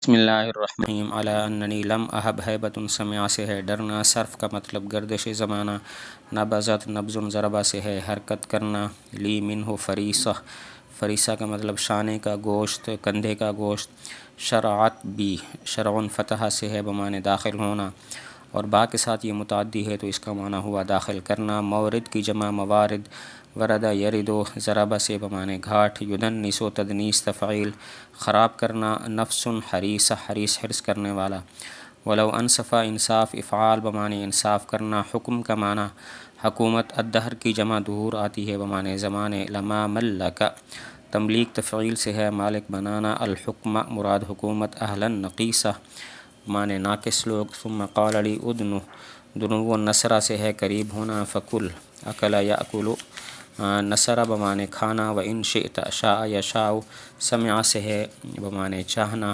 بسم اللہ الرحمن الرحیم علی اننی لم احب ہیبۃ سمع سے ہے ڈرنا، صرف کا مطلب گردش زمانہ، نبضت نبض ضربہ سے ہے حرکت کرنا، لی منہ فریسہ، فریسہ کا مطلب شانے کا گوشت، کندھے کا گوشت، شرعت بی شرعن فتح سے ہے بمعنی داخل ہونا، اور با کے ساتھ یہ متعدی ہے تو اس کا معنی ہوا داخل کرنا، مورد کی جمع موارد، وردہ یردو ضربہ سے بمعنی گھاٹ، یدنس و تدنیس تفعیل خراب کرنا، نفس حریصہ حریص حرص کرنے والا، ولو انصفا انصاف افعال بمعنی انصاف کرنا، حکم کا معنی حکومت، الدہر کی جمع دہور آتی ہے بمعنی زمانے، لما ملک تملیک تفعیل سے ہے مالک بنانا، الحکمہ مراد حکومت، اہلا نقیصہ بمعنی ناقص لوگ، ثم قال لی ادنو دنو نصرہ سے ہے قریب ہونا، فکل اکل یاکل نصرہ بمعنی کھانا، و ان شئت شاء یشاء سمع سے ہے بمعنی چاہنا،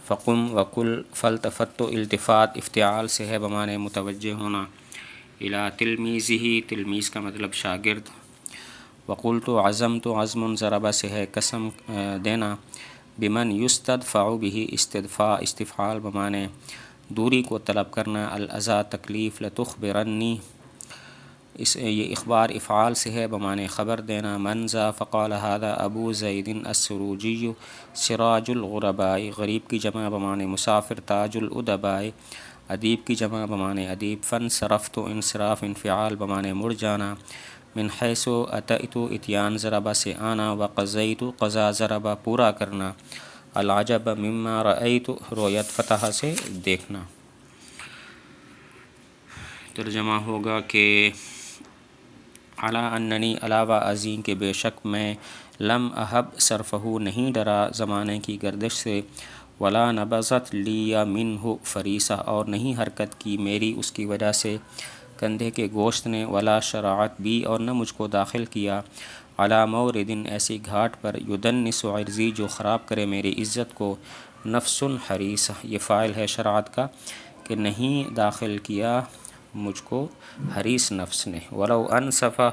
فقم وکل فالتفت التفات افتعال سے ہے بمعنی متوجہ ہونا، الی تلمیذہ تلمیذ کا مطلب شاگرد، وقلت عزمت عزم ضربہ سے ہے قسم دینا، بمن یستدفع به استدفاع استفعال بمعنی دوری کو طلب کرنا، الاذی تکلیف، لتخبرنی یہ اخبار افعال سے ہے بمعنی خبر دینا، منزا فقال هذا ابو زید السروجی سراج الغرباء غریب کی جمع بمعنی مسافر، تاج الادباء ادیب کی جمع بمعنی ادیب، فانصرفت انصراف انفعال بمعنی مڑ جانا، من حیث اتیت اتیان ضربہ سے آنا، وقضیت قضا ضربہ پورا کرنا، العجب مما رأیت رویت فتح سے دیکھنا۔ ترجمہ ہوگا کہ علی اننی علاوہ ازیں کہ بے شک میں، لم احب صرفہ نہیں ڈرا زمانے کی گردش سے، ولا نبضت لی منہ فریسہ اور نہیں حرکت کی میری اس کی وجہ سے کندھے کے گوشت نے، ولا شرعت بی اور نہ مجھ کو داخل کیا، علی مورد ایسی گھاٹ پر، یدنس عرضی جو خراب کرے میری عزت کو، نفس حریصہ یہ فاعل ہے شرعت کا کہ نہیں داخل کیا مجھ کو حریص نفس نے، ولو انصفا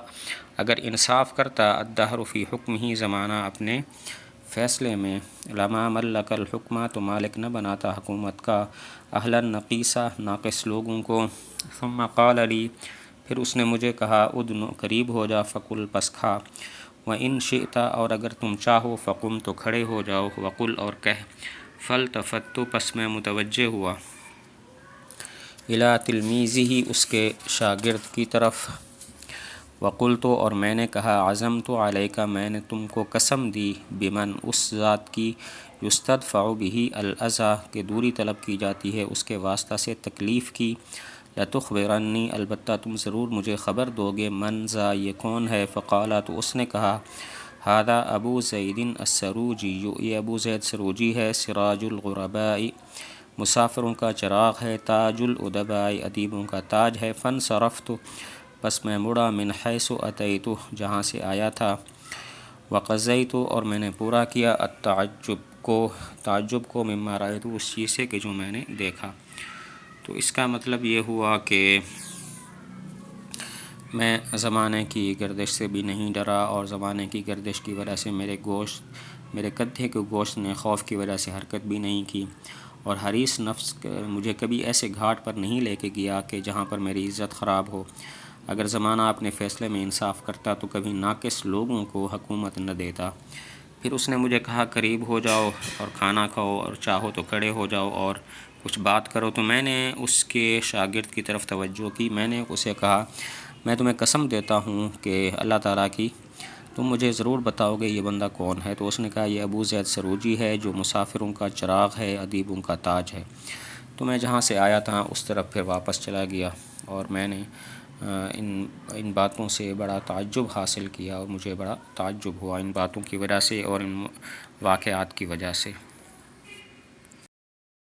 اگر انصاف کرتا، الدہر فی حکم ہی زمانہ اپنے فیصلے میں، لما ملک الحکمہ تو مالک نہ بناتا حکومت کا، اہلا نقیصہ ناقص لوگوں کو، ثم قال لی پھر اس نے مجھے کہا، ادنو قریب ہو جا، فکل پس کھا، و ان شئت اور اگر تم چاہو، فقم تو کھڑے ہو جاؤ، وقل اور کہہ، فالتفت پس میں متوجہ ہوا، الی تلمیذہ اس کے شاگرد کی طرف، وقلت اور میں نے کہا، عزمت علیک میں نے تم کو قسم دی، بمن اس ذات کی، یستدفع به الاذی کہ دوری طلب کی جاتی ہے اس کے واسطہ سے تکلیف کی، لتخبرنی البتہ تم ضرور مجھے خبر دو گے، من ذا یہ کون ہے، فقال تو اس نے کہا، ھذا ابو زید السروجی یہ ابو زید سروجی ہے، سراج الغرباء مسافروں کا چراغ ہے، تاج الادباء ادیبوں کا تاج ہے، فانصرفت پس میں مڑا، من حیث اتیت جہاں سے آیا تھا، وقضیت اور میں نے پورا کیا، تعجب کو مما رأیت اس چیز سے کہ جو میں نے دیکھا۔ تو اس کا مطلب یہ ہوا کہ میں زمانے کی گردش سے بھی نہیں ڈرا، اور زمانے کی گردش کی وجہ سے میرے کندھے کے گوشت نے خوف کی وجہ سے حرکت بھی نہیں کی، اور حریص نفس مجھے کبھی ایسے گھاٹ پر نہیں لے کے گیا کہ جہاں پر میری عزت خراب ہو، اگر زمانہ اپنے فیصلے میں انصاف کرتا تو کبھی ناقص لوگوں کو حکومت نہ دیتا۔ پھر اس نے مجھے کہا، قریب ہو جاؤ اور کھانا کھاؤ، اور چاہو تو کھڑے ہو جاؤ اور کچھ بات کرو، تو میں نے اس کے شاگرد کی طرف توجہ کی، میں نے اسے کہا، میں تمہیں قسم دیتا ہوں کہ اللہ تعالیٰ کی، تم مجھے ضرور بتاؤ گے یہ بندہ کون ہے؟ تو اس نے کہا، یہ ابو زید سروجی ہے جو مسافروں کا چراغ ہے، ادیبوں کا تاج ہے۔ تو میں جہاں سے آیا تھا اس طرف پھر واپس چلا گیا، اور میں نے ان باتوں سے بڑا تعجب حاصل کیا، اور مجھے بڑا تعجب ہوا ان باتوں کی وجہ سے اور ان واقعات کی وجہ سے۔